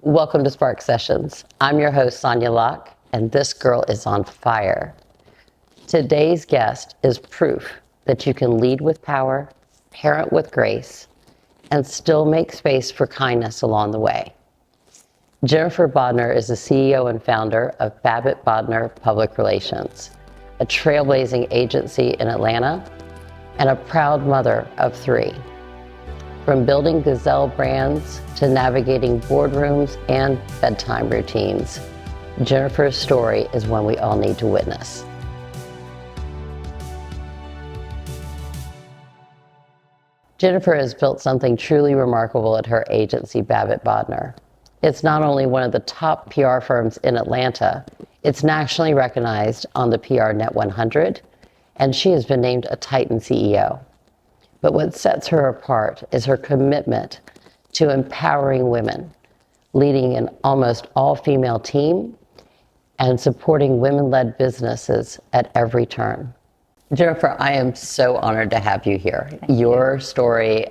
Welcome to Spark Sessions. I'm your host, Sonya Locke, and this girl is on fire. Today's guest is proof that you can lead with power, parent with grace, and still make space for kindness along the way. Jennifer Bodner is the CEO and founder of Babbit Bodner Public Relations, a trailblazing agency in Atlanta, and a proud mother of 3. From building Gazelle brands to navigating boardrooms and bedtime routines, Jennifer's story is one we all need to witness. Jennifer has built something truly remarkable at her agency, Babbit Bodner. It's not only one of the top PR firms in Atlanta, it's nationally recognized on the PR Net 100, and she has been named a Titan CEO. But what sets her apart is her commitment to empowering women, leading an almost all-female team, and supporting women-led businesses at every turn. Jennifer, I am so honored to have you here. Your story,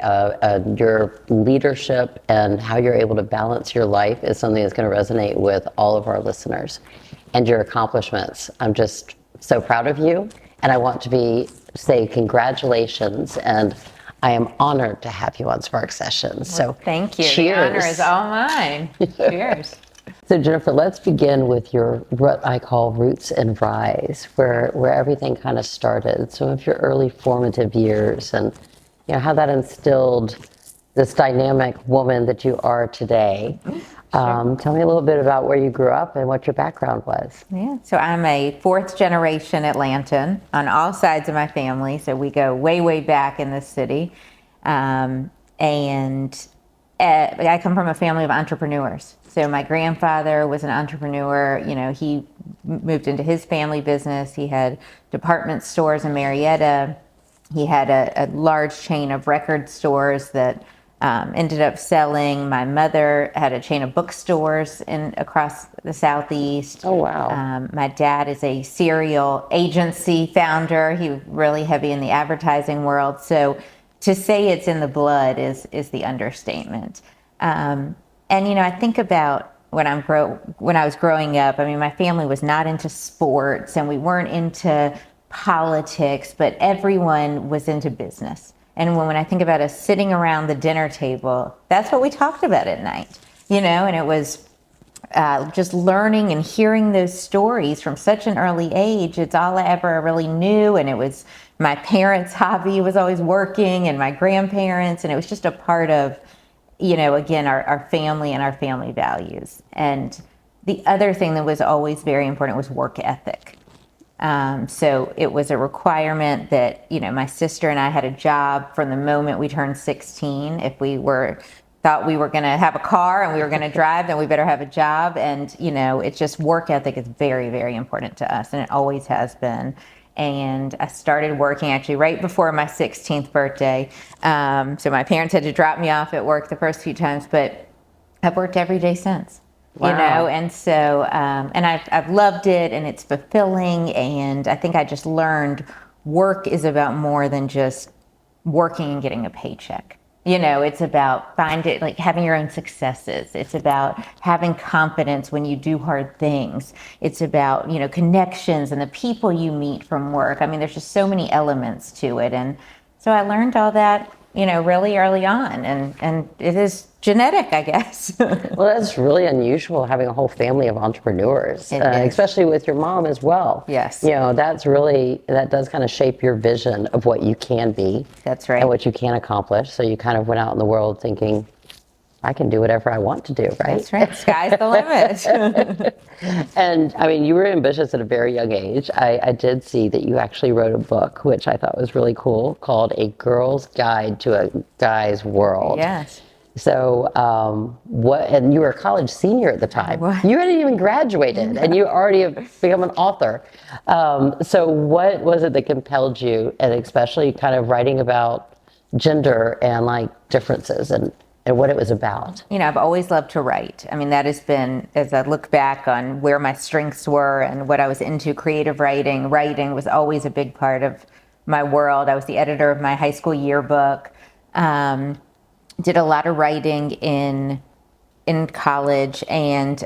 your leadership, and how you're able to balance your life is something that's going to resonate with all of our listeners. And your accomplishments. I'm just so proud of you, and I want to say congratulations, and I am honored to have you on Spark Sessions. Well, so thank you. Cheers. The honor is all mine. Cheers. So Jennifer, let's begin with your what I call roots and rise, where everything kind of started. Some of your early formative years, and how that instilled this dynamic woman that you are today. Sure. Tell me a little bit about where you grew up and what your background was. Yeah, so I'm a 4th generation Atlantan on all sides of my family. So we go way, way back in this city. And I come from a family of entrepreneurs. So my grandfather was an entrepreneur. He moved into his family business. He had department stores in Marietta. He had a large chain of record stores that ended up selling. My mother had a chain of bookstores across the Southeast. Oh, wow. My dad is a serial agency founder. He was really heavy in the advertising world. So to say it's in the blood is the understatement. And I think about when I was growing up, my family was not into sports and we weren't into politics, but everyone was into business. And when I think about us sitting around the dinner table, that's what we talked about at night, and it was just learning and hearing those stories from such an early age. It's all I ever really knew. And it was my parents' hobby was always working, and my grandparents, and it was just a part of, again, our family and our family values. And the other thing that was always very important was work ethic. So it was a requirement that, my sister and I had a job from the moment we turned 16. If we thought we were going to have a car and we were going to drive, then we better have a job. And, it's just work ethic is very, very important to us. And it always has been. And I started working actually right before my 16th birthday. So my parents had to drop me off at work the first few times, but I've worked every day since. Wow. And so, and I've loved it, and it's fulfilling. And I think I just learned work is about more than just working and getting a paycheck. It's about having your own successes. It's about having confidence when you do hard things. It's about, connections and the people you meet from work. There's just so many elements to it. And so I learned all that, really early on, and it is genetic, I guess. Well, that's really unusual, having a whole family of entrepreneurs, especially with your mom as well. Yes. That does kind of shape your vision of what you can be. That's right. And what you can accomplish. So you kind of went out in the world thinking, I can do whatever I want to do, right? That's right. Sky's the limit. And you were ambitious at a very young age. I did see that you actually wrote a book, which I thought was really cool, called A Girl's Guide to a Guy's World. Yes. So and you were a college senior at the time. You hadn't even graduated, and you already have become an author. So what was it that compelled you, and especially kind of writing about gender and differences and what it was about? I've always loved to write. That has been, as I look back on where my strengths were and what I was into, creative writing was always a big part of my world. I was the editor of my high school yearbook. Did a lot of writing in in college, and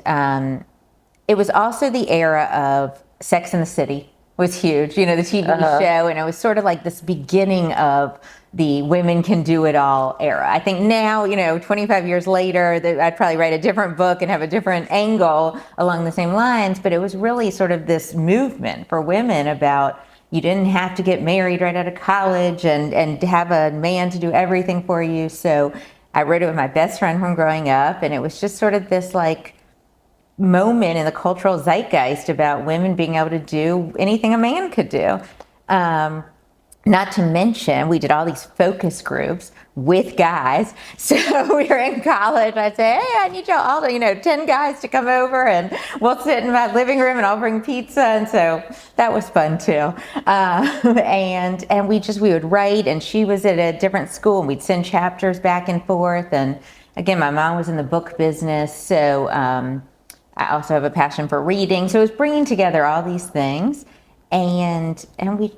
it was also the era of Sex and the City was huge, the TV show, and it was sort of like this beginning of the women can do it all era. I think now, 25 years later, I'd probably write a different book and have a different angle along the same lines, but it was really sort of this movement for women about you didn't have to get married right out of college and have a man to do everything for you. So I wrote it with my best friend from growing up, and it was just sort of this like moment in the cultural zeitgeist about women being able to do anything a man could do. Not to mention, we did all these focus groups with guys. So we were in college. I'd say, hey, I need y'all all to, 10 guys to come over and we'll sit in my living room and I'll bring pizza. And so that was fun too. And we would write, and she was at a different school and we'd send chapters back and forth. And again, my mom was in the book business. So I also have a passion for reading. So it was bringing together all these things. And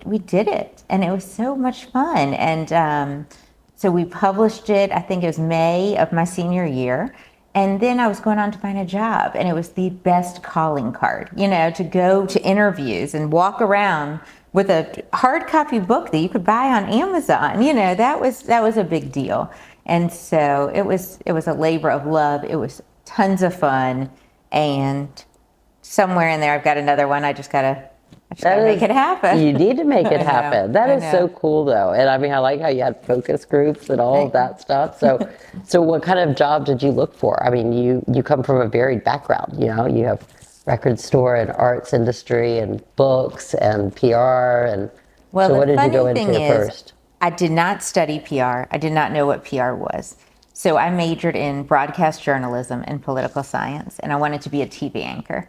we did it, and it was so much fun. And so we published it, I think it was May of my senior year. And then I was going on to find a job, and it was the best calling card, to go to interviews and walk around with a hard copy book that you could buy on Amazon. That was a big deal. And so it was a labor of love. It was tons of fun. And somewhere in there, I've got another one. I just gotta make it happen. You need to make it happen. That is so cool, though. And I mean, I like how you had focus groups and all of that stuff. So what kind of job did you look for? I mean, you come from a varied background. You have record store and arts industry and books and PR. And well, so what did you go into into first? I did not study PR. I did not know what PR was. So I majored in broadcast journalism and political science, and I wanted to be a TV anchor.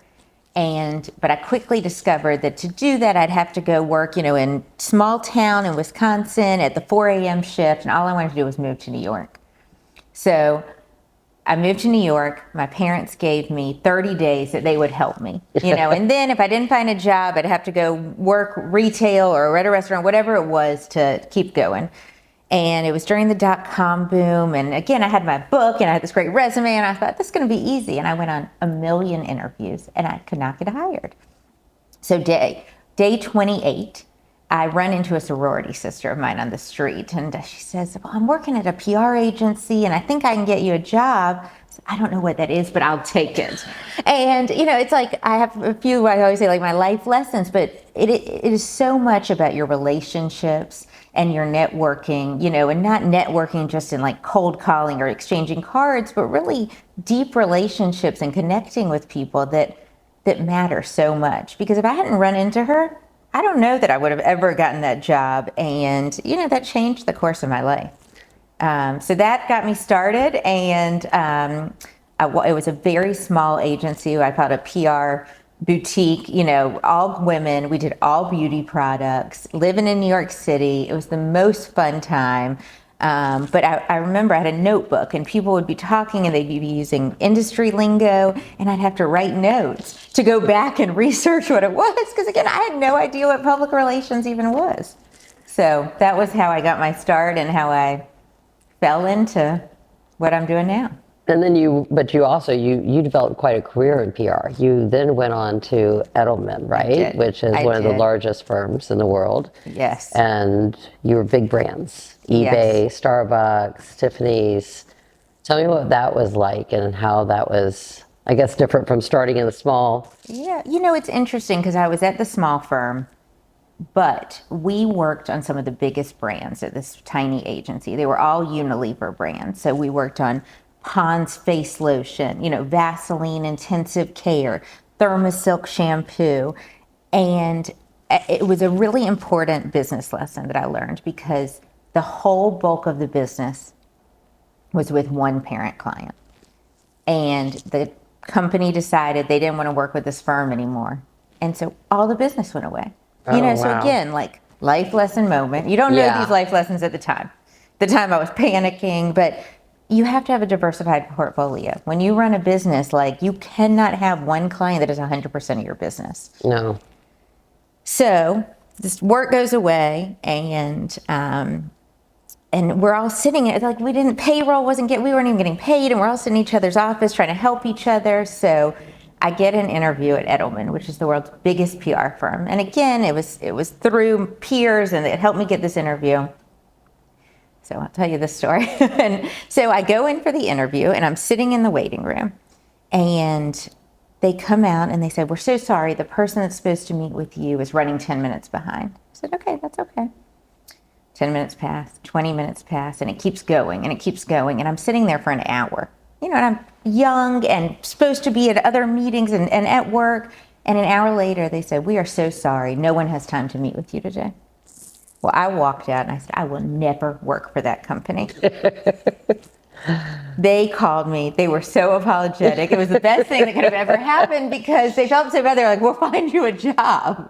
But I quickly discovered that to do that, I'd have to go work, in small town in Wisconsin at the 4 a.m. shift, and all I wanted to do was move to New York. So I moved to New York. My parents gave me 30 days that they would help me, and then if I didn't find a job, I'd have to go work retail or at a restaurant, whatever it was, to keep going. And it was during the dot-com boom. And again, I had my book and I had this great resume, and I thought, this is going to be easy. And I went on 1 million interviews and I could not get hired. So day 28, I run into a sorority sister of mine on the street, and she says, well, I'm working at a PR agency and I think I can get you a job. So I don't know what that is, but I'll take it. And, it's like I have a few, I always say, like my life lessons, but it is so much about your relationships and your networking, and not networking just in like cold calling or exchanging cards, but really deep relationships and connecting with people that matter so much. Because if I hadn't run into her, I don't know that I would have ever gotten that job. And, that changed the course of my life. So that got me started. And it was a very small agency. I called it a PR boutique, all women. We did all beauty products, living in New York City. It was the most fun time. But I remember I had a notebook, and people would be talking and they'd be using industry lingo, and I'd have to write notes to go back and research what it was. Because again, I had no idea what public relations even was. So that was how I got my start and how I fell into what I'm doing now. And then you developed quite a career in PR. You then went on to Edelman, right? Which is one of the largest firms in the world. Yes. And you were big brands, eBay, Starbucks, Tiffany's. Tell me what that was like and how that was, I guess, different from starting in the small. Yeah, it's interesting because I was at the small firm, but we worked on some of the biggest brands at this tiny agency. They were all Unilever brands. So we worked on Pond's face lotion, Vaseline intensive care, Thermosilk shampoo. And it was a really important business lesson that I learned, because the whole bulk of the business was with one parent client. And the company decided they didn't want to work with this firm anymore. And so all the business went away. So again, like life lesson moment. You don't know these life lessons at the time. The time I was panicking, but you have to have a diversified portfolio. When you run a business, like you cannot have one client that is 100% of your business. No. So this work goes away, and and we're all sitting at, like, we weren't even getting paid, and we're all sitting in each other's office trying to help each other. So I get an interview at Edelman, which is the world's biggest PR firm. And again, it was through peers, and it helped me get this interview. So I'll tell you this story. And so I go in for the interview, and I'm sitting in the waiting room, and they come out and they said, "We're so sorry, the person that's supposed to meet with you is running 10 minutes behind." I said, "Okay, that's okay." 10 minutes pass, 20 minutes pass, and it keeps going and it keeps going. And I'm sitting there for an hour, and I'm young and supposed to be at other meetings and at work. And an hour later, they said, "We are so sorry. No one has time to meet with you today." Well, I walked out and I said, "I will never work for that company." They called me. They were so apologetic. It was the best thing that could have ever happened because they felt so bad. They're like, "We'll find you a job."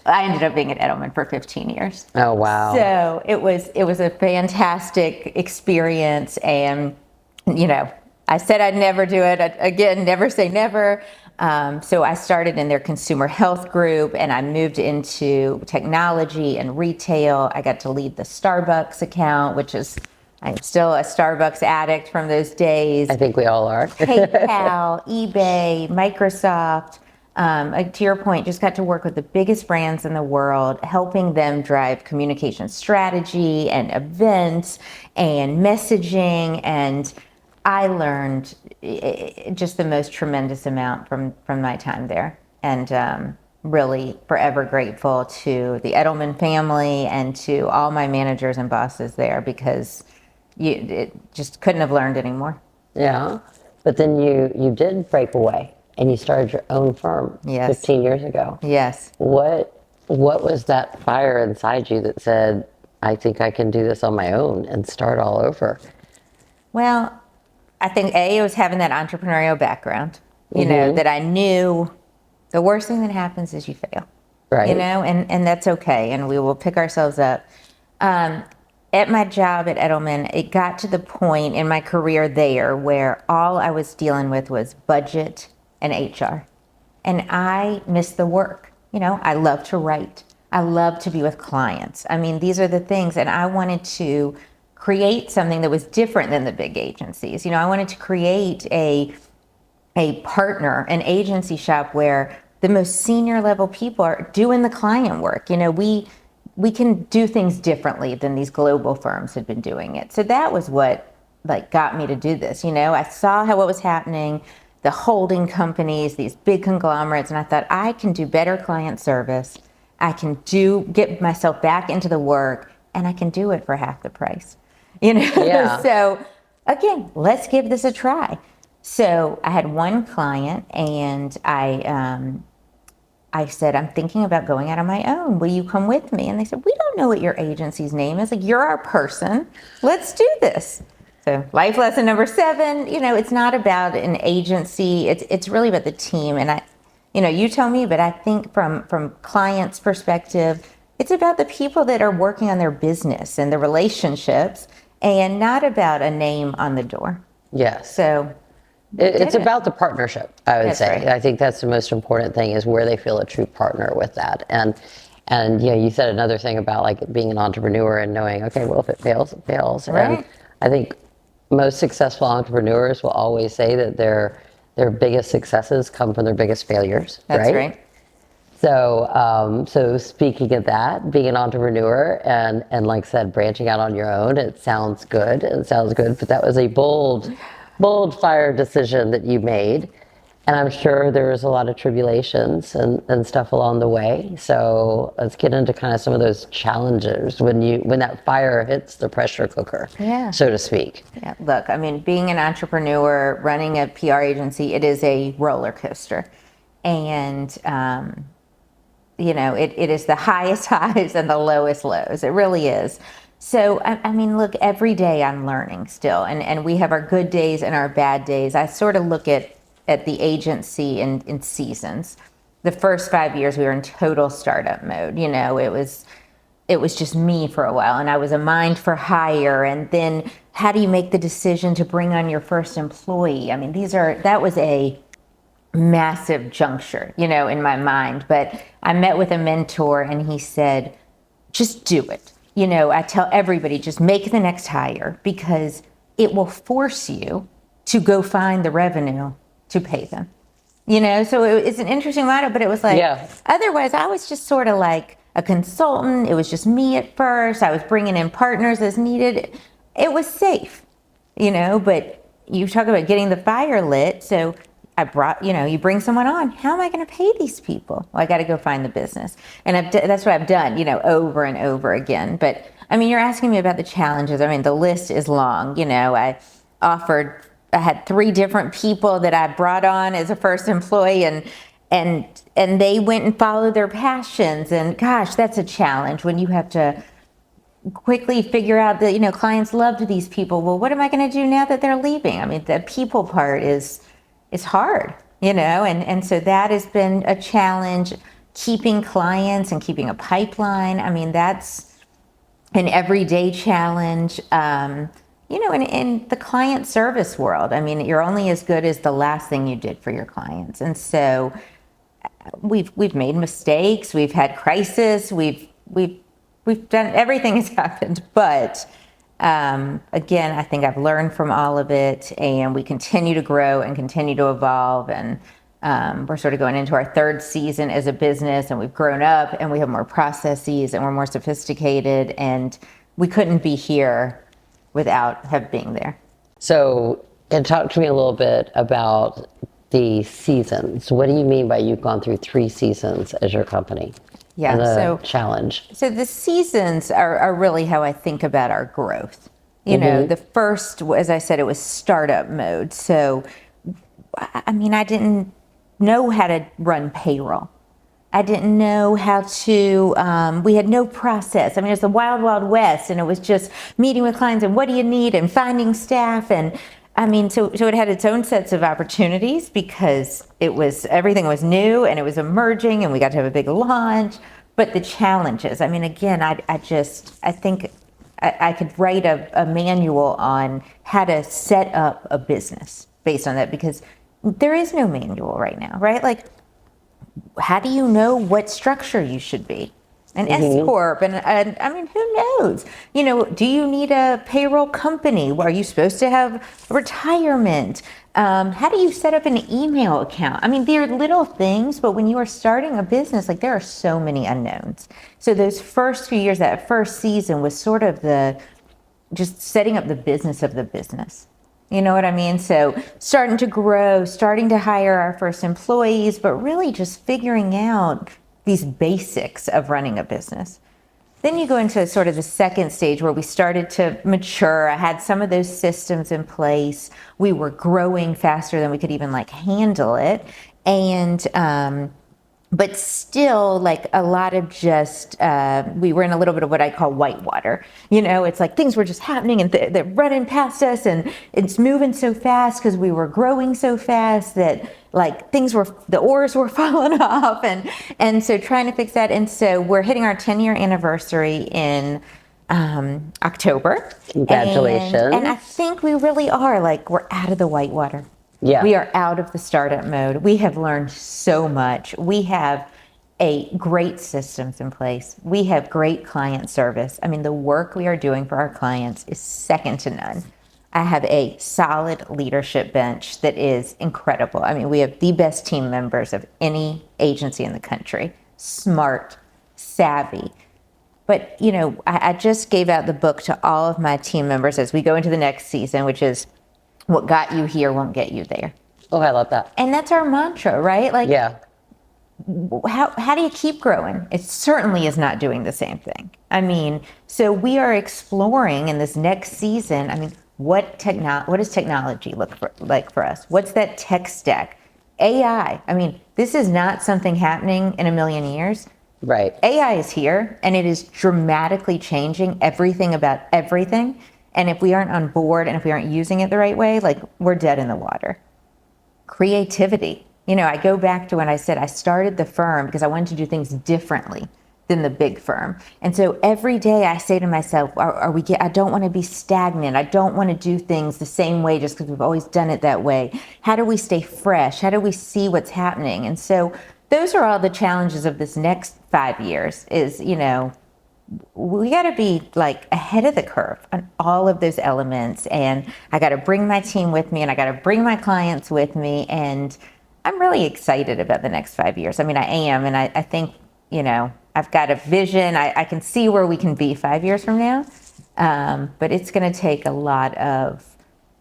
I ended up being at Edelman for 15 years. Oh, wow. So it was a fantastic experience. And, I said I'd never do it. Again, never say never. So I started in their consumer health group, and I moved into technology and retail. I got to lead the Starbucks account, I'm still a Starbucks addict from those days. I think we all are. PayPal, eBay, Microsoft. To your point, just got to work with the biggest brands in the world, helping them drive communication strategy and events and messaging. And I learned just the most tremendous amount from my time there. And really forever grateful to the Edelman family and to all my managers and bosses there, because it just couldn't have learned anymore. Yeah. But then you did break away and you started your own firm. Yes. 15 years ago. Yes. What was that fire inside you that said, "I think I can do this on my own and start all over"? Well, I think it was having that entrepreneurial background, that I knew the worst thing that happens is you fail, right? And that's okay. And we will pick ourselves up. At my job at Edelman, it got to the point in my career there where all I was dealing with was budget and HR. And I missed the work. I love to write. I love to be with clients. I mean, these are the things. And I wanted to create something that was different than the big agencies. I wanted to create a partner, an agency shop where the most senior level people are doing the client work. We can do things differently than these global firms had been doing it. So that was what got me to do this. I saw what was happening, the holding companies, these big conglomerates, and I thought, I can do better client service. I can get myself back into the work, and I can do it for half the price. Yeah. So again, let's give this a try. So I had one client, and I said, "I'm thinking about going out on my own. Will you come with me?" And they said, "We don't know what your agency's name is. You're our person. Let's do this." So life lesson number 7, it's not about an agency. It's really about the team. And you tell me, but I think from clients' perspective, it's about the people that are working on their business and the relationships, and not about a name on the door. Yes. So it's about the partnership, I would say. Right. I think that's the most important thing, is where they feel a true partner with that. And you said another thing about being an entrepreneur and knowing, okay, well, if it fails, it fails. Right. And I think most successful entrepreneurs will always say that their biggest successes come from their biggest failures. That's right. So speaking of that, being an entrepreneur and like I said, branching out on your own, it sounds good. But that was a bold fire decision that you made. And I'm sure there was a lot of tribulations and stuff along the way. So let's get into kind of some of those challenges when that fire hits the pressure cooker, so to speak. Yeah, look, being an entrepreneur, running a PR agency, it is a roller coaster. And, it is the highest highs and the lowest lows. It really is. So, look, every day I'm learning still. And we have our good days and our bad days. I sort of look at the agency in seasons. The first 5 years we were in total startup mode. It was just me for a while, and I was a mind for hire. And then how do you make the decision to bring on your first employee? That was a massive juncture, in my mind. But I met with a mentor, and he said, just do it. I tell everybody, just make the next hire, because it will force you to go find the revenue to pay them. So it's an interesting model, but it was like, otherwise I was just sort of like a consultant. It was just me at first. I was bringing in partners as needed. It was safe, but you talk about getting the fire lit. So I brought, you bring someone on. How am I going to pay these people? Well, I got to go find the business. And that's what I've done, over and over again. But I mean, you're asking me about the challenges. I mean, the list is long. I had 3 different people that I brought on as a first employee, and they went and followed their passions. And gosh, that's a challenge when you have to quickly figure out that, clients loved these people. Well, what am I going to do now that they're leaving? I mean, the people part is hard, and so that has been a challenge. Keeping clients and keeping a pipeline, I mean, that's an everyday challenge. In the client service world, I mean, you're only as good as the last thing you did for your clients. And so we've made mistakes, we've had crisis, we've done, everything has happened, but again, I think I've learned from all of it, and we continue to grow and continue to evolve. And we're sort of going into our 3rd season as a business, and we've grown up, and we have more processes, and we're more sophisticated, and we couldn't be here without being there. So, and talk to me a little bit about the seasons. What do you mean by you've gone through 3 seasons as your company? Yeah, so challenge. So the seasons are really how I think about our growth. The first, as I said, it was startup mode. So, I mean, I didn't know how to run payroll. I didn't know how to, we had no process. I mean, it was the wild, wild west, and it was just meeting with clients and what do you need and finding staff. And I mean, so it had its own sets of opportunities, because everything was new and it was emerging, and we got to have a big launch. But the challenges, I mean, again, I think I could write a manual on how to set up a business based on that, because there is no manual right now, right? Like, how do you know what structure you should be? An S corp, and I mean, who knows? Do you need a payroll company? Are you supposed to have a retirement? How do you set up an email account? I mean, they're little things, but when you are starting a business, like, there are so many unknowns. So those first few years, that first season was sort of just setting up the business of the business. You know what I mean? So starting to grow, starting to hire our first employees, but really just figuring out these basics of running a business. Then you go into sort of the second stage where we started to mature. I had some of those systems in place. We were growing faster than we could even handle it. And, but still, like, a lot of just, we were in a little bit of what I call whitewater. It's like things were just happening, and they're running past us, and it's moving so fast because we were growing so fast that, like, the oars were falling off. And so trying to fix that. And so we're hitting our 10-year anniversary in October. Congratulations. And I think we really are, we're out of the whitewater. Yeah. We are out of the startup mode. We have learned so much. We have great systems in place. We have great client service. I mean, the work we are doing for our clients is second to none. I have a solid leadership bench that is incredible. I mean, we have the best team members of any agency in the country. Smart, savvy. But, I just gave out the book to all of my team members as we go into the next season, which is, what got you here won't get you there. Oh, I love that. And that's our mantra, right? Yeah. How do you keep growing? It certainly is not doing the same thing. I mean, so we are exploring in this next season, I mean, what does technology look like for us? What's that tech stack? AI. I mean, this is not something happening in a million years. Right. AI is here, and it is dramatically changing everything about everything. And if we aren't on board and if we aren't using it the right way, we're dead in the water. Creativity. I go back to when I said I started the firm because I wanted to do things differently than the big firm. And so every day I say to myself, I don't want to be stagnant. I don't want to do things the same way just because we've always done it that way. How do we stay fresh? How do we see what's happening? And so those are all the challenges of this next 5 years is, we got to be like ahead of the curve on all of those elements. And I got to bring my team with me, and I got to bring my clients with me. And I'm really excited about the next 5 years. I mean, I am. And I think, I've got a vision. I can see where we can be 5 years from now. But it's going to take a lot of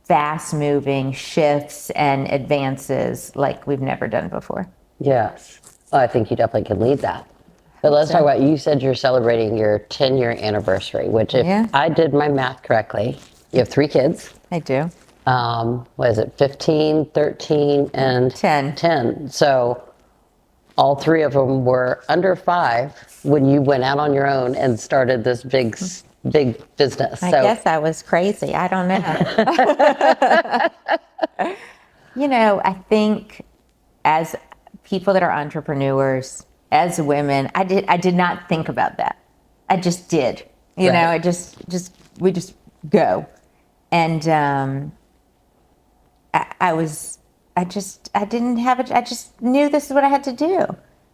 fast moving shifts and advances like we've never done before. Yes. Well, I think you definitely can lead that. But let's talk about, you said you're celebrating your 10-year anniversary, which if I did my math correctly, you have 3 kids. I do. What is it, 15, 13, and 10. So all 3 of them were under 5 when you went out on your own and started this big business. I guess I was crazy. I don't know. I think as people that are entrepreneurs, as women, I did not think about that. I just did. We just go. And I didn't have it. I just knew this is what I had to do.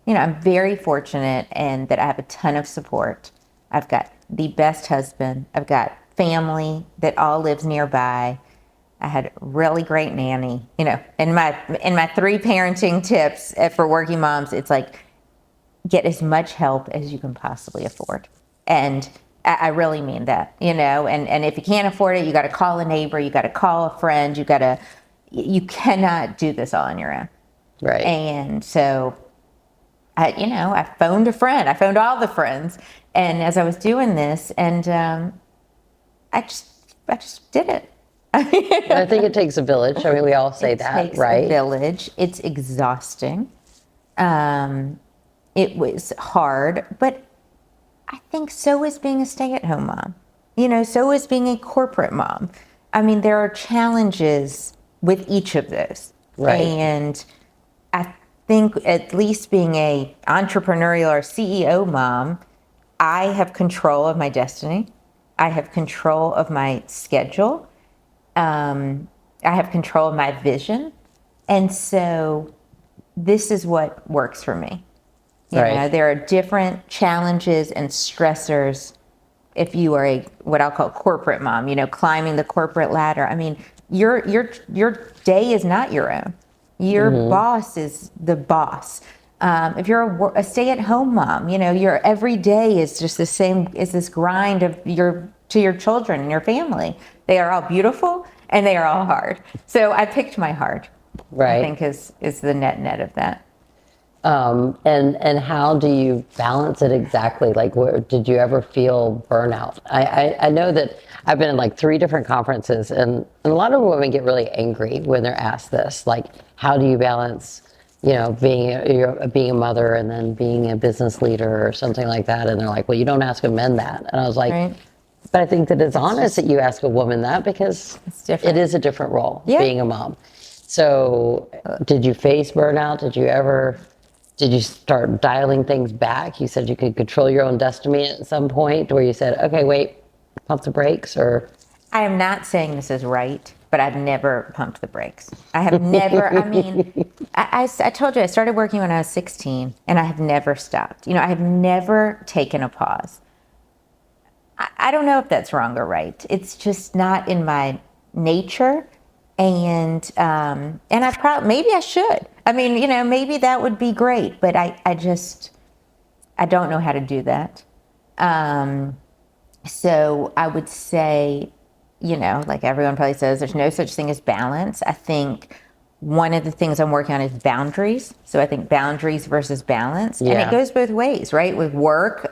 I'm very fortunate and that I have a ton of support. I've got the best husband. I've got family that all lives nearby. I had a really great nanny. In my 3 parenting tips for working moms, it's like, get as much help as you can possibly afford. And I really mean that, and if you can't afford it, you got to call a neighbor, you got to call a friend, you cannot do this all on your own. Right. And so I phoned a friend, I phoned all the friends. And as I was doing this, and I just did it. I think it takes a village. I mean, we all say that, right? It takes a village. It's exhausting. It was hard, but I think so is being a stay-at-home mom. So is being a corporate mom. I mean, there are challenges with each of those. Right. And I think at least being a entrepreneurial or CEO mom, I have control of my destiny. I have control of my schedule. I have control of my vision. And so this is what works for me. There are different challenges and stressors if you are what I'll call corporate mom, climbing the corporate ladder. I mean, your day is not your own. Your boss is the boss. If you're a stay-at-home mom, your every day is just the same, is this grind of to your children and your family. They are all beautiful and they are all hard. So I picked my hard. Right. I think is the net of that. And how do you balance it exactly? Like, did you ever feel burnout? I know that I've been in like 3 different conferences, and a lot of women get really angry when they're asked this, like, how do you balance, being a mother and then being a business leader or something like that? And they're like, well, you don't ask a men that. And I was like, but I think that it's honest that you ask a woman that, because it is a different role, being a mom. So did you face burnout? Did you start dialing things back? You said you could control your own destiny at some point where you said, okay, wait, pump the brakes, or? I am not saying this is right, but I've never pumped the brakes. I have never, I told you I started working when I was 16 and I have never stopped. I have never taken a pause. I don't know if that's wrong or right. It's just not in my nature. And maybe I should. Maybe that would be great, but I don't know how to do that. So I would say, like everyone probably says, there's no such thing as balance. I think one of the things I'm working on is boundaries. So I think boundaries versus balance, and it goes both ways, right? With work,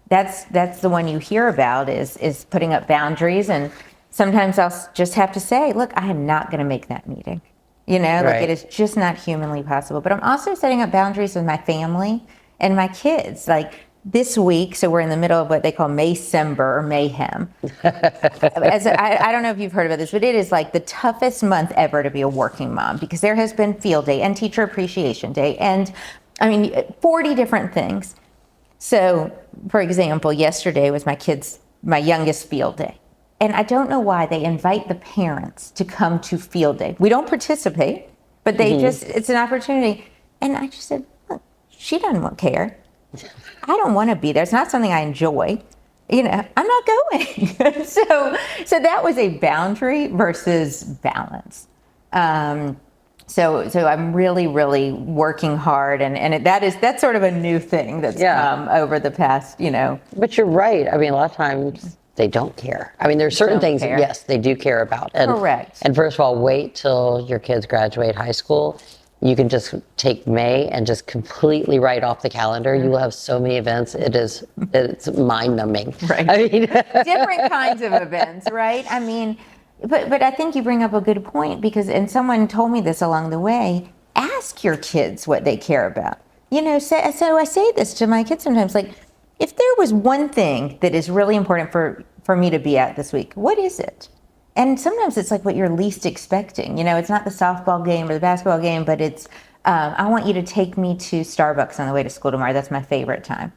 that's the one you hear about is putting up boundaries. And sometimes I'll just have to say, look, I am not going to make that meeting. Like it is just not humanly possible. But I'm also setting up boundaries with my family and my kids. Like this week, so we're in the middle of what they call Maycember or mayhem. I don't know if you've heard about this, but it is like the toughest month ever to be a working mom, because there has been field day and teacher appreciation day and 40 different things. So, for example, yesterday was my youngest field day. And I don't know why they invite the parents to come to field day. We don't participate, but it's an opportunity. And I just said, look, she doesn't care. I don't want to be there. It's not something I enjoy. I'm not going. So that was a boundary versus balance. So I'm really, really working hard, and that's sort of a new thing that's come over the past, But you're right. I mean, a lot of times they don't care. I mean, there's certain things that, yes, they do care about. And, correct. And first of all, wait till your kids graduate high school. You can just take May and just completely write off the calendar. You will have so many events. It's mind numbing. Right. I mean, different kinds of events, right? I mean, but I think you bring up a good point and someone told me this along the way, ask your kids what they care about. So I say this to my kids sometimes, like, if there was one thing that is really important for me to be at this week, what is it? And sometimes it's like what you're least expecting. It's not the softball game or the basketball game, but it's, I want you to take me to Starbucks on the way to school tomorrow. That's my favorite time.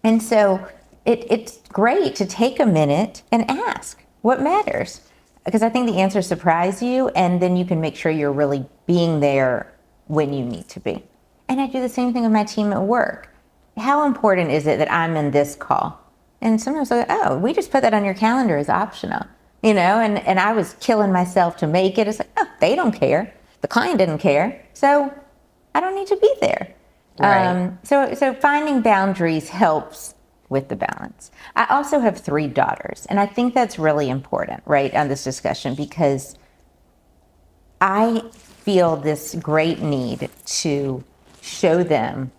And so it's great to take a minute and ask what matters. Because I think the answers surprise you, and then you can make sure you're really being there when you need to be. And I do the same thing with my team at work. How important is it that I'm in this call? And sometimes I go, we just put that on your calendar as optional. And I was killing myself to make it. It's like, they don't care. The client didn't care. So I don't need to be there. Right. So finding boundaries helps with the balance. I also have 3 daughters, and I think that's really important, right, on this discussion, because I feel this great need to show them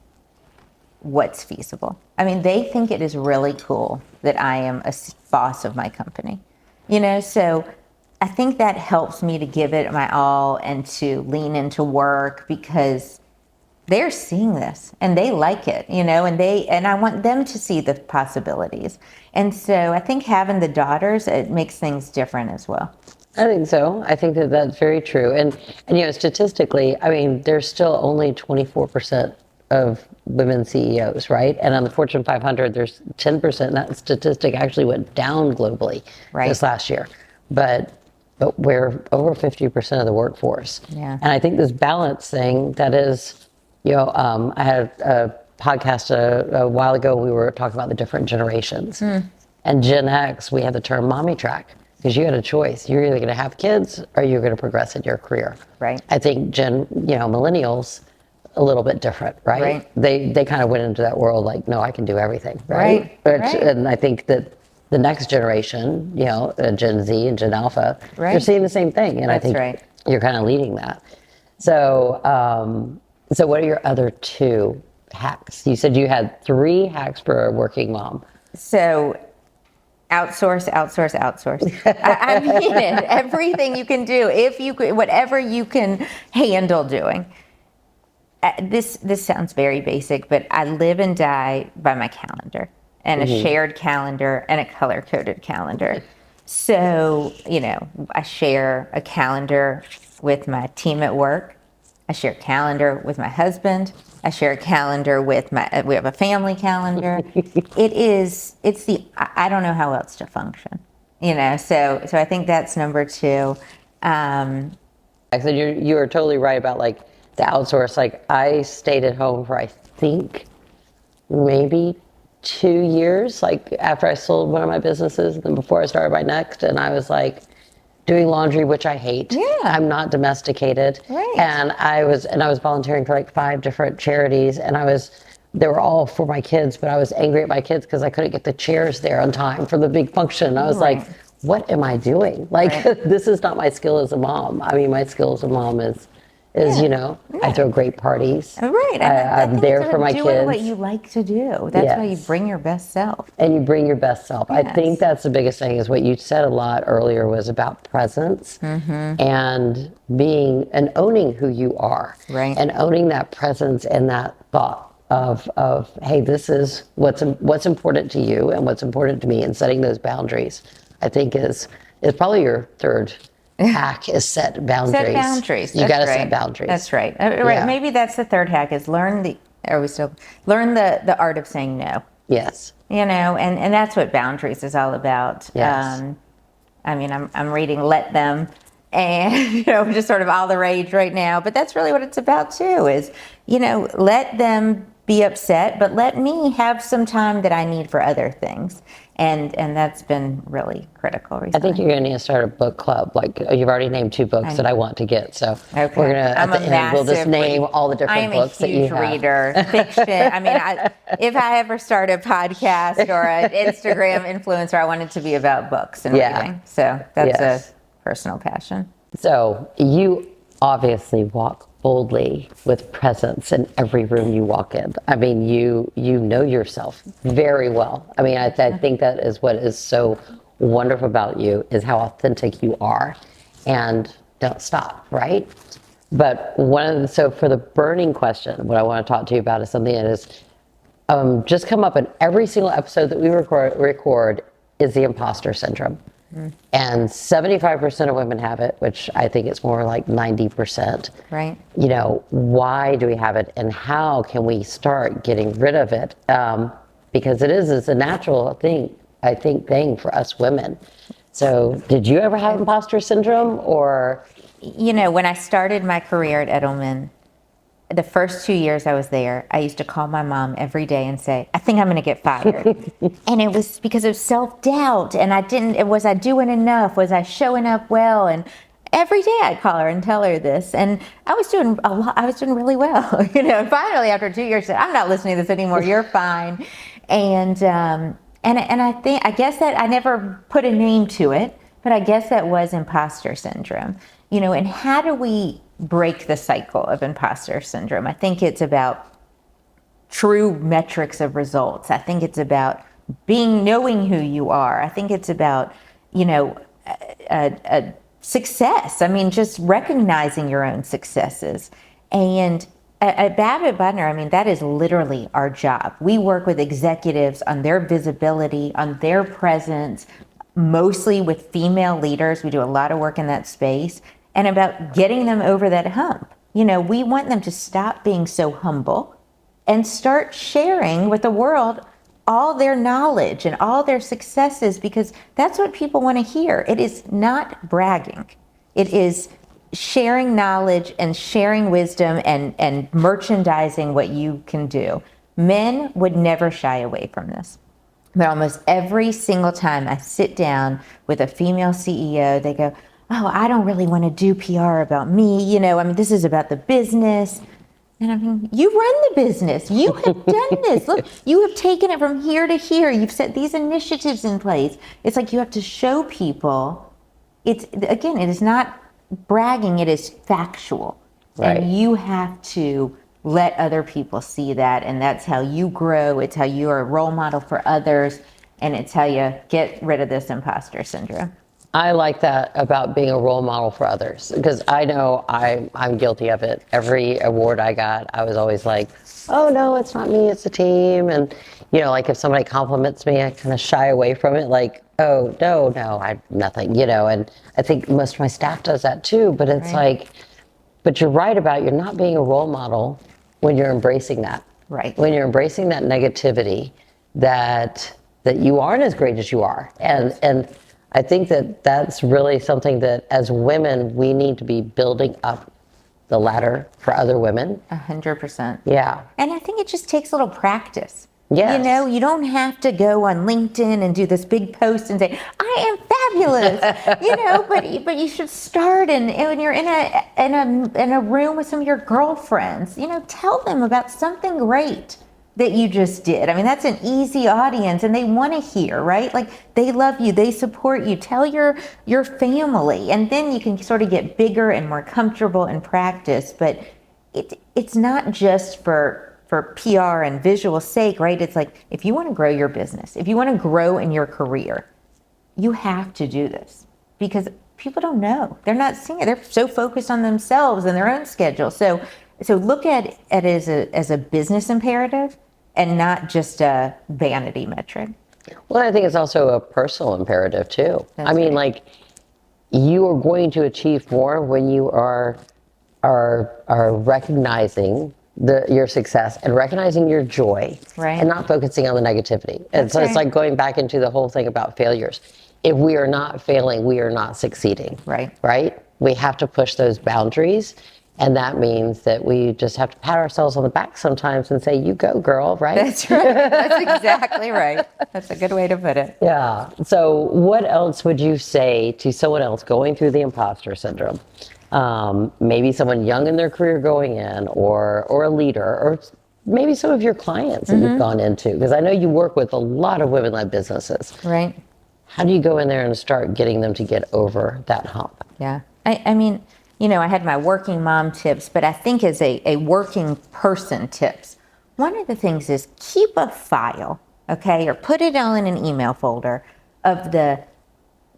what's feasible. I mean, they think it is really cool that I am a boss of my company, so I think that helps me to give it my all and to lean into work, because they're seeing this and they like it, and I want them to see the possibilities. And so I think having the daughters, it makes things different as well. I think so. I think that that's very true. And statistically, I mean, there's still only 24% of women CEOs, right? And on the Fortune 500, there's 10%. That statistic actually went down globally this last year. But we're over 50% of the workforce. Yeah. And I think this balance thing that is, I had a podcast a while ago. We were talking about the different generations. And Gen X, we had the term mommy track, because you had a choice. You're either going to have kids or you're going to progress in your career. Right. I think millennials, a little bit different, right? They kind of went into that world like, no, I can do everything, right? And I think that the next generation, Gen Z and Gen Alpha, they're seeing the same thing. And I think you're kind of leading that. So what are your other 2 hacks? You said you had 3 hacks for a working mom. So outsource. I mean it. Everything you can do, whatever you can handle doing. This sounds very basic, but I live and die by my calendar, and a shared calendar and a color-coded calendar. So, I share a calendar with my team at work. I share a calendar with my husband. I share a calendar with we have a family calendar. I don't know how else to function, so I think that's number 2. I said you are totally right about like the outsource. Like, I stayed at home for, I think, maybe 2 years, like after I sold one of my businesses and then before I started my next, and I was like doing laundry, which I hate. Yeah. I'm not domesticated. Right. And I was volunteering for like 5 different charities, and they were all for my kids, but I was angry at my kids because I couldn't get the chairs there on time for the big function. I was like, what am I doing? Like, this is not my skill as a mom. I mean, my skill as a mom is I throw great parties. Right. I'm there for my kids. Doing what you like to do. That's why you bring your best self. And you bring your best self. Yes. I think that's the biggest thing, is what you said a lot earlier was about presence and being and owning who you are. Right. And owning that presence and that thought of hey, this is what's important to you and what's important to me, and setting those boundaries, I think is probably your 3rd hack, is set boundaries. Set boundaries. You got to set boundaries. That's right. Right. Yeah. Maybe that's the 3rd hack, is learn the art of saying no. Yes. And that's what boundaries is all about. Yes. I mean, I'm reading Let Them, and just sort of all the rage right now, but that's really what it's about too, is let them be upset, but let me have some time that I need for other things. And that's been really critical recently. I think you're going to need to start a book club. Like, you've already named 2 books that I want to get. So we're going to, at the end, we'll just name all the different books that you have. I'm a huge reader, fiction. I mean, if I ever start a podcast or an Instagram influencer, I want it to be about books and reading. So that's a personal passion. So you obviously walk boldly with presence in every room you walk in. I mean, you know yourself very well. I mean, I think that is what is so wonderful about you, is how authentic you are, and don't stop, right? But so for the burning question, what I want to talk to you about is something that is just come up in every single episode that we record is the imposter syndrome. And 75% of women have it, which I think it's more like 90%. Right. You know, why do we have it, and how can we start getting rid of it? Because it's a natural thing, I think, for us women. So did you ever have imposter syndrome, or? You know, when I started my career at Edelman, the first 2 years I was there, I used to call my mom every day and say, I think I'm going to get fired. And it was because of self-doubt. And was I doing enough? Was I showing up well? And every day I'd call her and tell her this. And I was doing a lot. I was doing really well. You know, and finally after 2 years, I said, I'm not listening to this anymore. You're fine. And I guess that I never put a name to it, but I guess that was imposter syndrome. You know, and how do we break the cycle of imposter syndrome? I think it's about true metrics of results. I think it's about knowing who you are. I think it's about, you know, a success. I mean, just recognizing your own successes. And at Babbit Bodner, I mean, that is literally our job. We work with executives on their visibility, on their presence, mostly with female leaders. We do a lot of work in that space, and about getting them over that hump. You know, we want them to stop being so humble and start sharing with the world all their knowledge and all their successes, because that's what people want to hear. It is not bragging. It is sharing knowledge and sharing wisdom and merchandising what you can do. Men would never shy away from this. But almost every single time I sit down with a female CEO, they go, oh, I don't really want to do PR about me. You know, I mean, this is about the business. And I mean, you run the business. You have done this. Look, you have taken it from here to here. You've set these initiatives in place. It's like you have to show people. It is not bragging. It is factual. Right. And you have to let other people see that. And that's how you grow. It's how you are a role model for others. And it's how you get rid of this imposter syndrome. I like that about being a role model for others, because I know I'm guilty of it. Every award I got, I was always like, oh no, it's not me, it's the team. And, you know, like if somebody compliments me, I kind of shy away from it, like, oh, no, nothing, you know. And I think most of my staff does that too, but it's like, but you're right about you're not being a role model when you're embracing that. Right. When you're embracing that negativity, that you aren't as great as you are. And I think that that's really something that as women, we need to be building up the ladder for other women. 100%. Yeah. And I think it just takes a little practice. Yes. You know, you don't have to go on LinkedIn and do this big post and say, I am fabulous, you know, but you should start and when you're in a room with some of your girlfriends, you know, tell them about something great that you just did. I mean, that's an easy audience and they want to hear, right? Like they love you, they support you. Tell your family, and then you can sort of get bigger and more comfortable in practice. But it's not just for PR and visual sake, right? It's like, if you want to grow your business, if you want to grow in your career, you have to do this, because people don't know. They're not seeing it. They're so focused on themselves and their own schedule. So look at it as a business imperative and not just a vanity metric. Well, I think it's also a personal imperative too. I mean, like, you are going to achieve more when you are recognizing your success and recognizing your joy, right, and not focusing on the negativity. And so it's like going back into the whole thing about failures. If we are not failing, we are not succeeding. Right. Right? We have to push those boundaries And that means that we just have to pat ourselves on the back sometimes and say, you go, girl, right? That's right. That's exactly right. That's a good way to put it. Yeah. So what else would you say to someone else going through the imposter syndrome? Maybe someone young in their career going in, or a leader, or maybe some of your clients that you've gone into, because I know you work with a lot of women-led businesses. Right. How do you go in there and start getting them to get over that hump? Yeah. I mean, I had my working mom tips, but I think as a working person tips, one of the things is keep a file, okay, or put it all in an email folder of the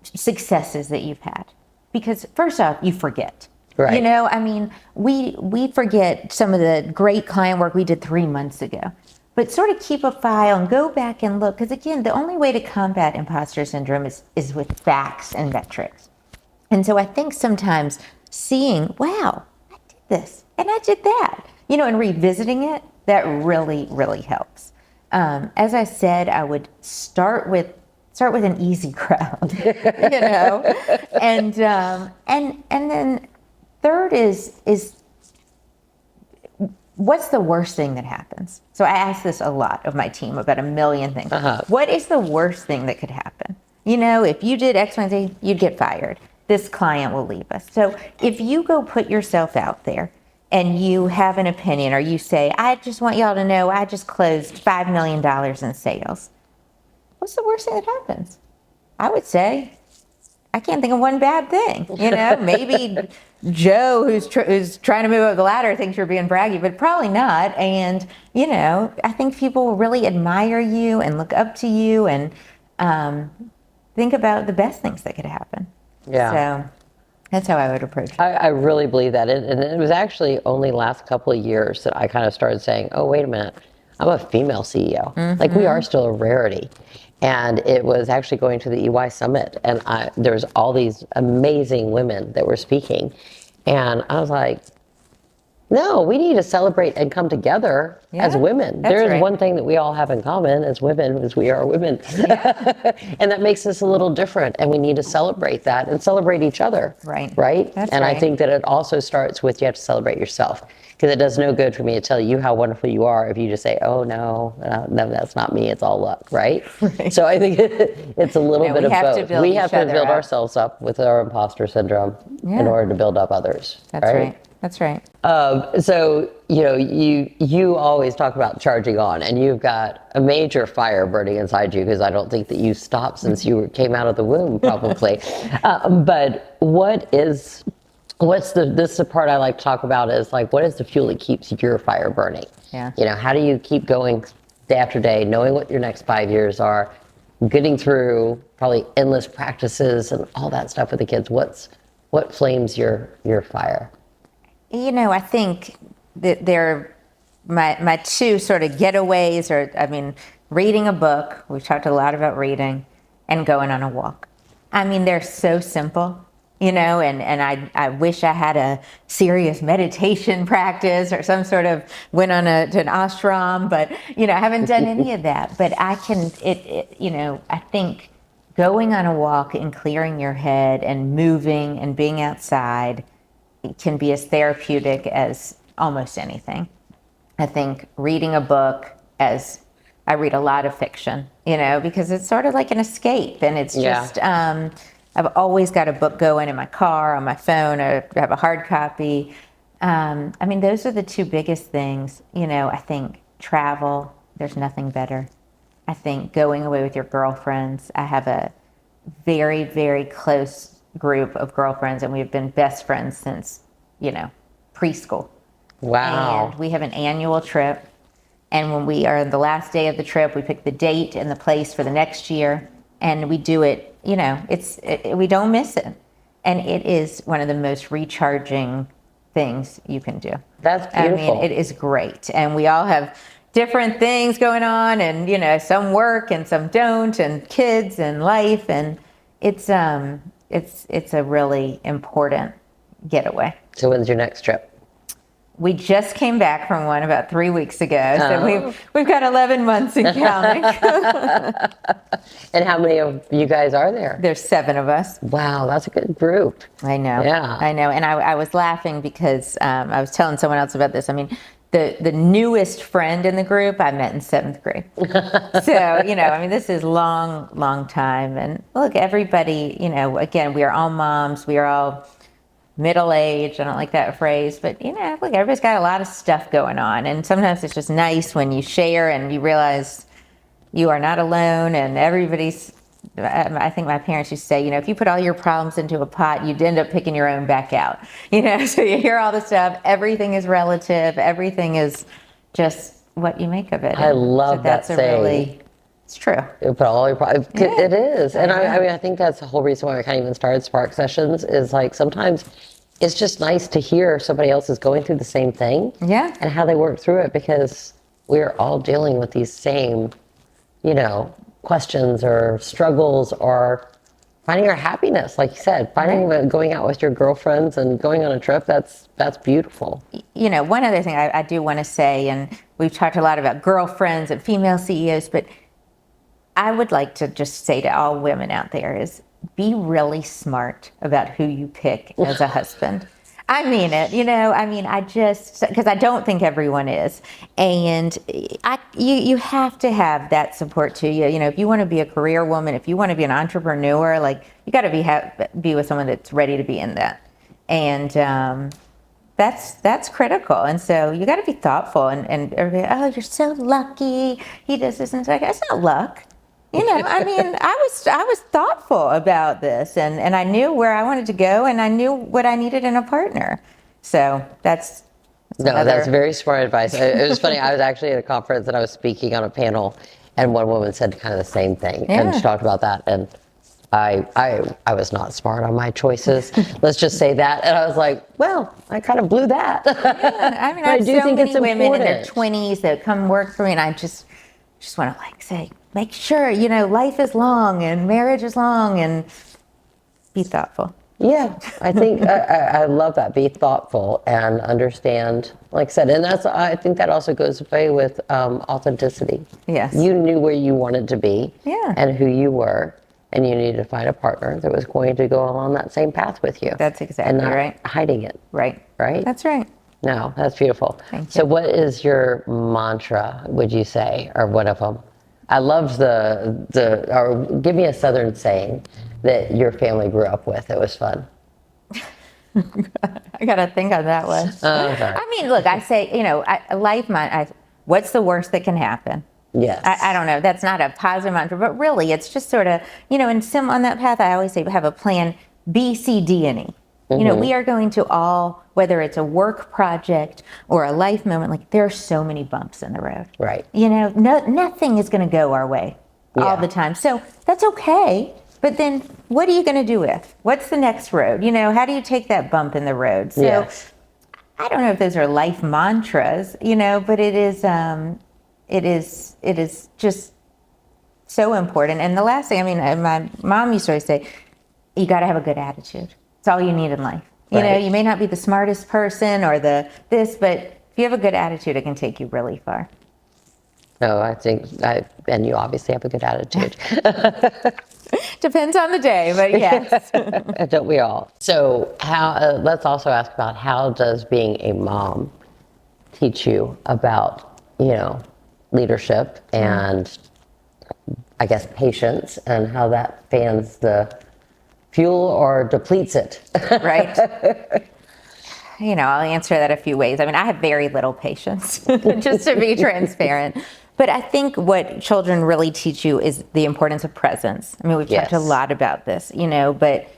successes that you've had. Because first off, you forget. Right. I mean, we forget some of the great client work we did 3 months ago. But sort of keep a file and go back and look. Because again, the only way to combat imposter syndrome is with facts and metrics. And so I think sometimes seeing, wow, I did this and I did that, and revisiting it, that really, really helps. As I said, I would start with an easy crowd, and then third is what's the worst thing that happens? So I ask this a lot of my team about a million things. What is the worst thing that could happen? If you did X, Y, and Z, you'd get fired. This client will leave us. So if you go put yourself out there and you have an opinion, or you say, I just want y'all to know I just closed $5 million in sales. What's the worst thing that happens? I would say, I can't think of one bad thing. Maybe Joe, who's trying to move up the ladder, thinks you're being braggy, but probably not. And, I think people will really admire you and look up to you and think about the best things that could happen. Yeah. So that's how I would approach it. I really believe that. And it was actually only last couple of years that I kind of started saying, oh, wait a minute, I'm a female CEO. Like, we are still a rarity. And it was actually going to the EY Summit, and there was all these amazing women that were speaking. And I was like, no, we need to celebrate and come together as women. There is one thing that we all have in common as women, is we are women. Yeah. And that makes us a little different, and we need to celebrate that and celebrate each other. Right. Right? That's and right. I think that it also starts with, you have to celebrate yourself. Because it does no good for me to tell you how wonderful you are if you just say, oh, no, that's not me, it's all luck, right? So I think it's a little bit of both. We have to build ourselves up with our imposter syndrome in order to build up others. That's right. That's right. So, you always talk about charging on, and you've got a major fire burning inside you, because I don't think that you stopped since you came out of the womb, probably. But this is the part I like to talk about, is like, what is the fuel that keeps your fire burning? Yeah. How do you keep going day after day, knowing what your next 5 years are, getting through probably endless practices and all that stuff with the kids? What flames your fire? I think that they're my two sort of getaways are, reading a book. We've talked a lot about reading, and going on a walk. They're so simple, and I wish I had a serious meditation practice or some sort of went to an ashram, but, I haven't done any of that. But I can, I think going on a walk and clearing your head and moving and being outside, it can be as therapeutic as almost anything. I think reading a book, as I read a lot of fiction, because it's sort of like an escape, and it's just, I've always got a book going in my car, on my phone, or I have a hard copy. Those are the two biggest things. I think travel, there's nothing better. I think going away with your girlfriends. I have a very, very close group of girlfriends, and we've been best friends since, preschool. Wow. And we have an annual trip. And when we are on the last day of the trip, we pick the date and the place for the next year, and we do it, we don't miss it. And it is one of the most recharging things you can do. That's beautiful. It is great. And we all have different things going on, and, some work and some don't, and kids and life. And it's a really important getaway. So when's your next trip? We just came back from one about 3 weeks ago, so we've got 11 months and counting. And how many of you guys are there? There's 7 of us. Wow, that's a good group. I know. Yeah. I know. And I was laughing because I was telling someone else about this. I mean, the newest friend in the group I met in 7th grade. So, I mean, this is long time. And look, everybody, again, we are all moms. We are all middle-aged. I don't like that phrase, but look, everybody's got a lot of stuff going on. And sometimes it's just nice when you share and you realize you are not alone, and everybody's, I think my parents used to say, if you put all your problems into a pot, you'd end up picking your own back out. So you hear all this stuff, everything is relative, everything is just what you make of it. I love that saying. It's true. You put all your problems, it is. And I mean, I think that's the whole reason why we kind of even started Spark Sessions, is like sometimes it's just nice to hear somebody else is going through the same thing. Yeah. And how they work through it, because we're all dealing with these same, questions or struggles, or finding our happiness, like you said, going out with your girlfriends and going on a trip. That's beautiful. One other thing I do want to say, and we've talked a lot about girlfriends and female CEOs, but I would like to just say to all women out there is be really smart about who you pick as a husband. I mean it, because I don't think everyone is. And you have to have that support to you. If you want to be a career woman, if you want to be an entrepreneur, like you got to be with someone that's ready to be in that. And that's critical. And so you got to be thoughtful, and everybody, oh, you're so lucky. He does this, and it's like, it's not luck. I mean, I was thoughtful about this, and I knew where I wanted to go, and I knew what I needed in a partner. So that's very smart advice. It was funny. I was actually at a conference and I was speaking on a panel, and one woman said kind of the same thing, and she talked about that. And I was not smart on my choices. Let's just say that. And I was like, well, I kind of blew that. Yeah, I mean, I do think it's women in their 20s that come work for me, and I just want to say, make sure, life is long and marriage is long, and be thoughtful. Yeah, I think I love that. Be thoughtful and understand, like I said, and I think that also goes away with authenticity. Yes. You knew where you wanted to be, and who you were, and you needed to find a partner that was going to go along that same path with you. That's exactly right. Hiding it. Right. That's right. No, that's beautiful. Thank you. So what is your mantra, would you say, or one of them? I loved or give me a Southern saying that your family grew up with. It was fun. I got to think on that one. Okay. I mean, look, I say, what's the worst that can happen? Yes. I don't know. That's not a positive mantra, but really it's just sort of, and on that path, I always say have a plan B, C, D, and E. We are going to all, whether it's a work project or a life moment, like there are so many bumps in the road. Right. Nothing is going to go our way all the time. So that's okay. But then what are you going to do with? What's the next road? How do you take that bump in the road? So I don't know if those are life mantras, but it is just so important. And the last thing, I mean, my mom used to always say, you got to have a good attitude. It's all you need in life. You may not be the smartest person or this, but if you have a good attitude, it can take you really far. No, I think, and you obviously have a good attitude. Depends on the day, but yes. Don't we all? So let's also ask about, how does being a mom teach you about, leadership and I guess patience, and how that fans the fuel or depletes it? Right. I'll answer that a few ways. I mean, I have very little patience, just to be transparent. But I think what children really teach you is the importance of presence. I mean, we've talked a lot about this, but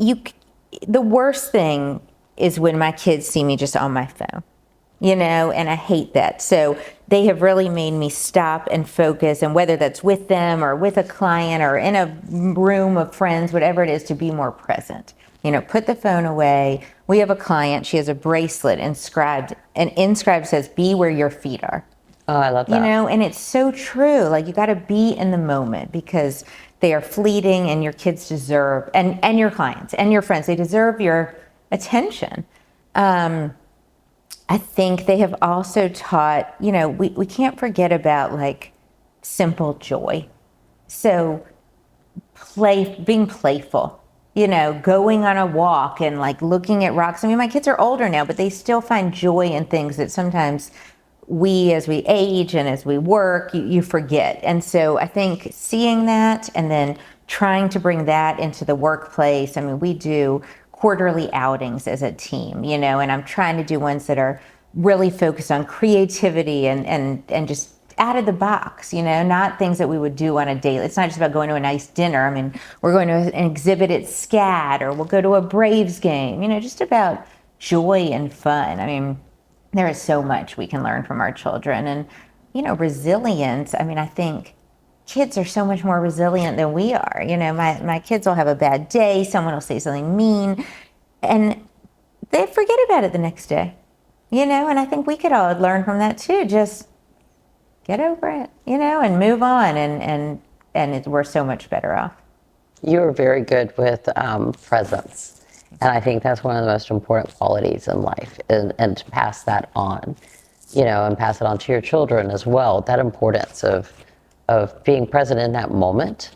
the worst thing is when my kids see me just on my phone, and I hate that. So they have really made me stop and focus, and whether that's with them or with a client or in a room of friends, whatever it is, to be more present. Put the phone away. We have a client, she has a bracelet inscribed, and inscribed says, be where your feet are. Oh, I love that. And it's so true. Like, you got to be in the moment, because they are fleeting, and your kids deserve, and your clients and your friends, they deserve your attention. I think they have also taught, we can't forget about like simple joy. So being playful, going on a walk and like looking at rocks. I mean, my kids are older now, but they still find joy in things that sometimes as we age and as we work, you forget. And so I think seeing that and then trying to bring that into the workplace. I mean, we do quarterly outings as a team, and I'm trying to do ones that are really focused on creativity and just out of the box, not things that we would do on a daily. It's not just about going to a nice dinner. I mean, we're going to an exhibit at SCAD, or we'll go to a Braves game, just about joy and fun. I mean, there is so much we can learn from our children. And, resilience, I mean, I think kids are so much more resilient than we are. My kids will have a bad day, someone will say something mean, and they forget about it the next day, and I think we could all learn from that too. Just get over it, and move on, and we're so much better off. You are very good with presence, and I think that's one of the most important qualities in life, and to pass that on, and pass it on to your children as well. That importance of being present in that moment,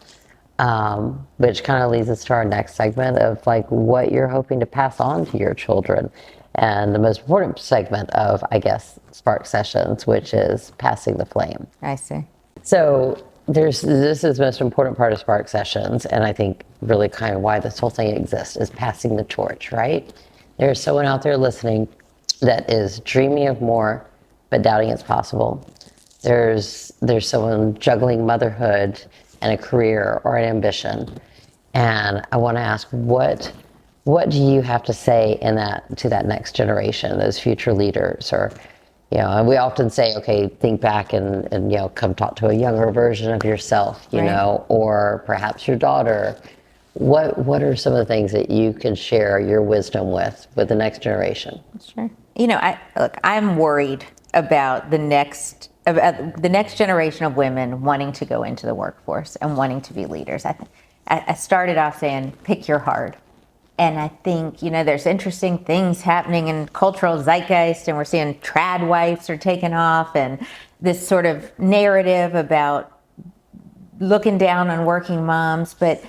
which kind of leads us to our next segment of like what you're hoping to pass on to your children. And the most important segment of, I guess, Spark Sessions, which is passing the flame. I see. So this is the most important part of Spark Sessions, and I think really kind of why this whole thing exists is passing the torch, right? There's someone out there listening that is dreaming of more, but doubting it's possible. There's someone juggling motherhood and a career or an ambition, and I want to ask what do you have to say to that next generation, those future leaders? Or, and we often say, okay, think back and come talk to a younger version of yourself, Right. Or perhaps your daughter. What are some of the things that you can share your wisdom with the next generation? Sure. I'm worried about the next generation of women wanting to go into the workforce and wanting to be leaders. I started off saying, pick your heart. And I think, there's interesting things happening in cultural zeitgeist, and we're seeing trad wives are taking off, and this sort of narrative about looking down on working moms. But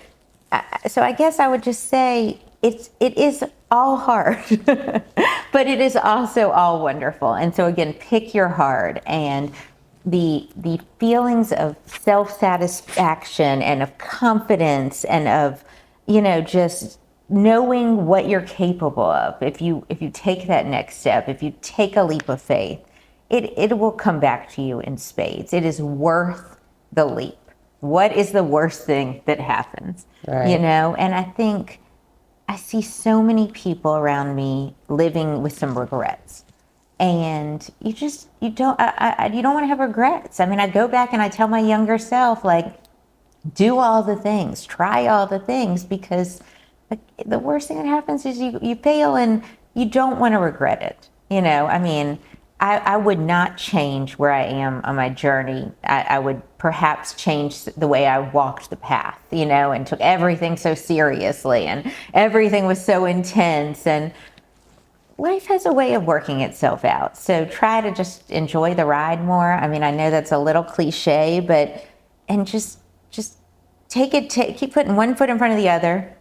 so I guess I would just say it is all hard, but it is also all wonderful. And so again, pick your heart, and the feelings of self-satisfaction and of confidence and of, just knowing what you're capable of. If you take that next step, if you take a leap of faith, it will come back to you in spades. It is worth the leap. What is the worst thing that happens? Right. And I think I see so many people around me living with some regrets. And you don't want to have regrets. I mean, I go back and I tell my younger self, like, do all the things, try all the things, because the worst thing that happens is you fail, and you don't want to regret it. I mean, I would not change where I am on my journey. I would perhaps change the way I walked the path, and took everything so seriously, and everything was so intense. And life has a way of working itself out. So try to just enjoy the ride more. I mean, I know that's a little cliche, and just keep putting one foot in front of the other,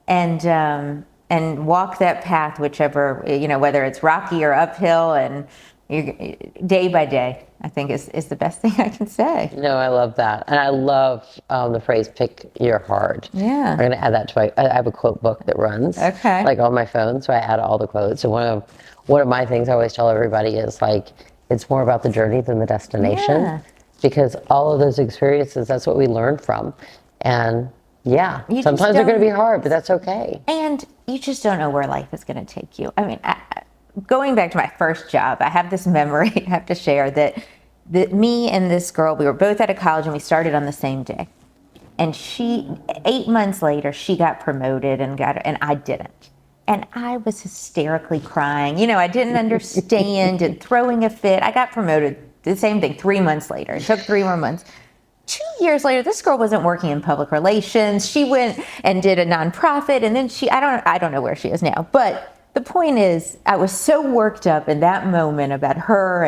and walk that path, whichever, whether it's rocky or uphill, and day by day, I think is the best thing I can say. No, I love that. And I love the phrase, pick your heart. Yeah. I'm going to add that to I have a quote book that runs like on my phone. So I add all the quotes. And one of my things I always tell everybody is like, it's more about the journey than the destination. Yeah. Because all of those experiences, that's what we learn from. And sometimes they're going to be hard, but that's okay. And you just don't know where life is going to take you. I mean, going back to my first job, I have this memory I have to share that me and this girl, we were both out of college, and we started on the same day. And 8 months later, she got promoted and I didn't. And I was hysterically crying. I didn't understand and throwing a fit. I got promoted, the same thing, 3 months later. It took 3 more months. 2 years later, this girl wasn't working in public relations. She went and did a nonprofit, and then I don't know where she is now, but the point is, I was so worked up in that moment about her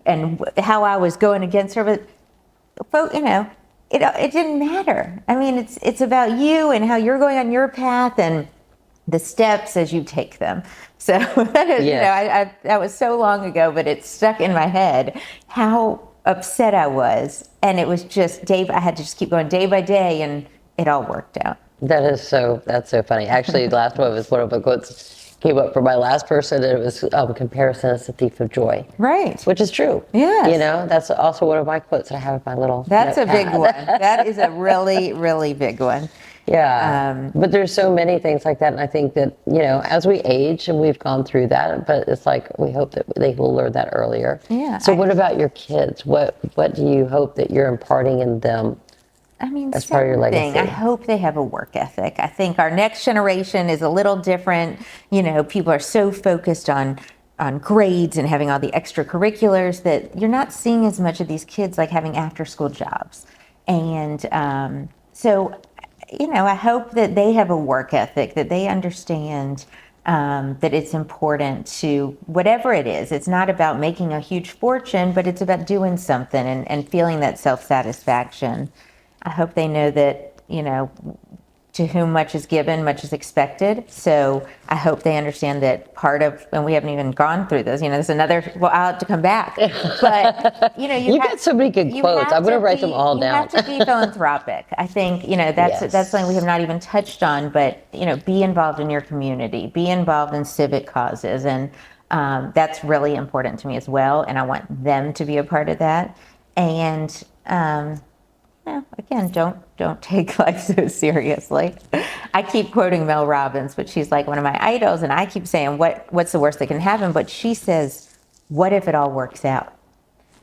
and how I was going against her, but it didn't matter. I mean, it's about you and how you're going on your path and the steps as you take them. So that is, Yes. that was so long ago, but it stuck in my head how upset I was. And it was just I had to just keep going day by day, and it all worked out. That's so funny. Actually, the last one was one of the quotes came up for my last person, and it was comparison is the thief of joy. Right. Which is true. Yes. That's also one of my quotes that I have in my little That's notepad. a big one. That is a really, really big one. Yeah. But there's so many things like that. And I think that, as we age and we've gone through that, but it's like we hope that they will learn that earlier. Yeah. So what about your kids? What do you hope that you're imparting in them? I mean, as part of your legacy? I hope they have a work ethic. I think our next generation is a little different. People are so focused on grades and having all the extracurriculars that you're not seeing as much of these kids like having after school jobs. And so, I hope that they have a work ethic, that they understand that it's important to whatever it is. It's not about making a huge fortune, but it's about doing something and feeling that self-satisfaction. I hope they know that, to whom much is given, much is expected. So I hope they understand that part of, and we haven't even gone through this, there's another, well, I'll have to come back. But, you got so many good quotes. I'm going to write them all down. You have to be philanthropic. I think, that's something we have not even touched on, but, be involved in your community, be involved in civic causes. And that's really important to me as well. And I want them to be a part of that. And, again, don't take life so seriously. I keep quoting Mel Robbins, but she's like one of my idols, and I keep saying, what's the worst that can happen? But she says, what if it all works out?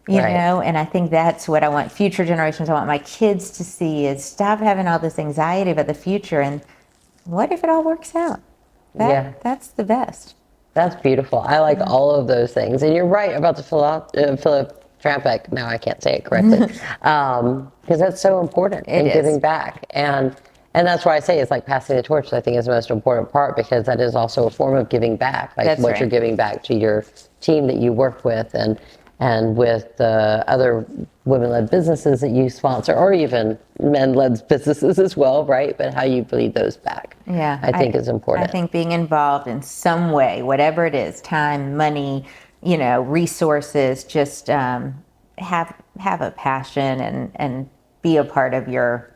You know, and I think that's what I want future generations, I want my kids to see is stop having all this anxiety about the future, and what if it all works out? That's the best. That's beautiful. I like all of those things. And you're right about the philanthropic. Now I can't say it correctly. Because that's so important in giving back. And that's why I say it's like passing the torch. I think is the most important part, because that is also a form of giving back. Like what you're giving back to your team that you work with and with the other women-led businesses that you sponsor, or even men-led businesses as well, right? But how you bleed those back, I think is important. I think being involved in some way, whatever it is, time, money, resources, just have a passion and be a part of your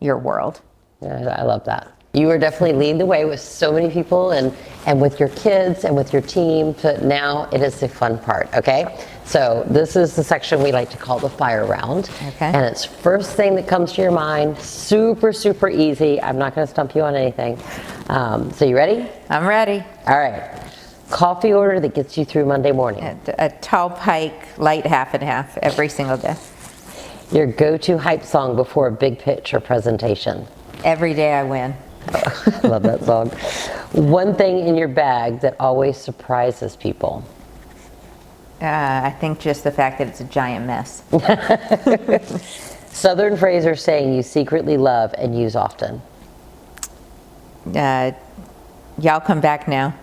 world. Yeah, I love that. You are definitely leading the way with so many people and with your kids and with your team, but now it is the fun part, okay? So this is the section we like to call the fire round. Okay. And it's first thing that comes to your mind, super, super easy. I'm not gonna stump you on anything. So you ready? I'm ready. All right. Coffee order that gets you through Monday morning. A tall pike, light half and half, every single day. Your go-to hype song before a big pitch or presentation. Every day I win. Love that song. One thing in your bag that always surprises people. I think just the fact that it's a giant mess. Southern phrase or saying you secretly love and use often. Y'all come back now.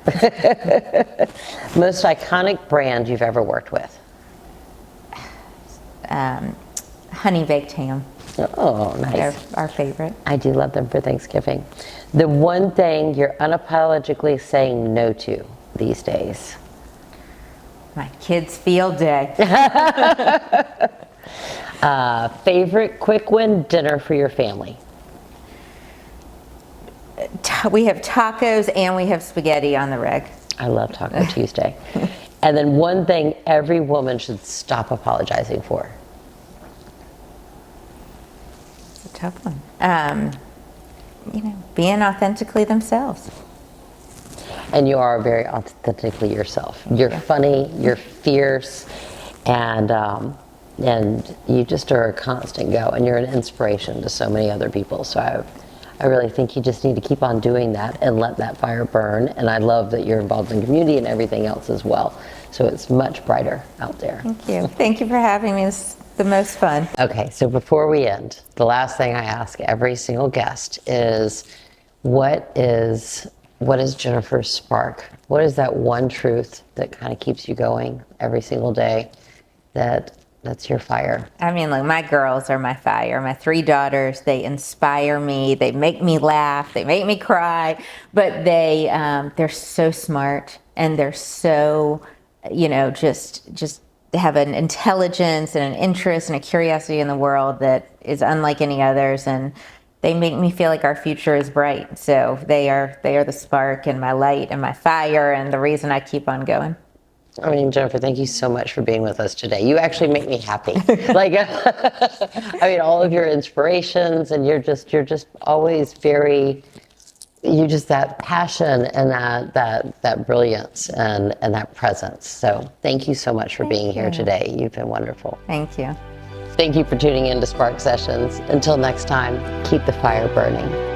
Most iconic brand you've ever worked with. Honey baked ham. Oh, nice. They're our favorite. I do love them for Thanksgiving. The one thing you're unapologetically saying no to these days. My kids' field day. Favorite quick win dinner for your family. We have tacos and we have spaghetti on the reg. I love Taco Tuesday. And then one thing every woman should stop apologizing for. It's a tough one. Being authentically themselves. And you are very authentically yourself. You're funny, you're fierce, and you just are a constant go, and you're an inspiration to so many other people. So I really think you just need to keep on doing that and let that fire burn. And I love that you're involved in community and everything else as well. So it's much brighter out there. Thank you. Thank you for having me. It's the most fun. Okay, so before we end, the last thing I ask every single guest is, what is what is Jennifer's spark? What is that one truth that kind of keeps you going every single day? That's your fire. I mean, like, my girls are my fire. My 3 daughters, they inspire me. They make me laugh. They make me cry. But they're so smart, and they're so, just have an intelligence and an interest and a curiosity in the world that is unlike any others. And they make me feel like our future is bright. So they are the spark and my light and my fire and the reason I keep on going. I mean, Jennifer, thank you so much for being with us today. You actually make me happy. Like, I mean, all of your inspirations, and you're just always that passion and that brilliance and that presence. So thank you so much for being here today. You've been wonderful. Thank you. Thank you for tuning in to Spark Sessions. Until next time, keep the fire burning.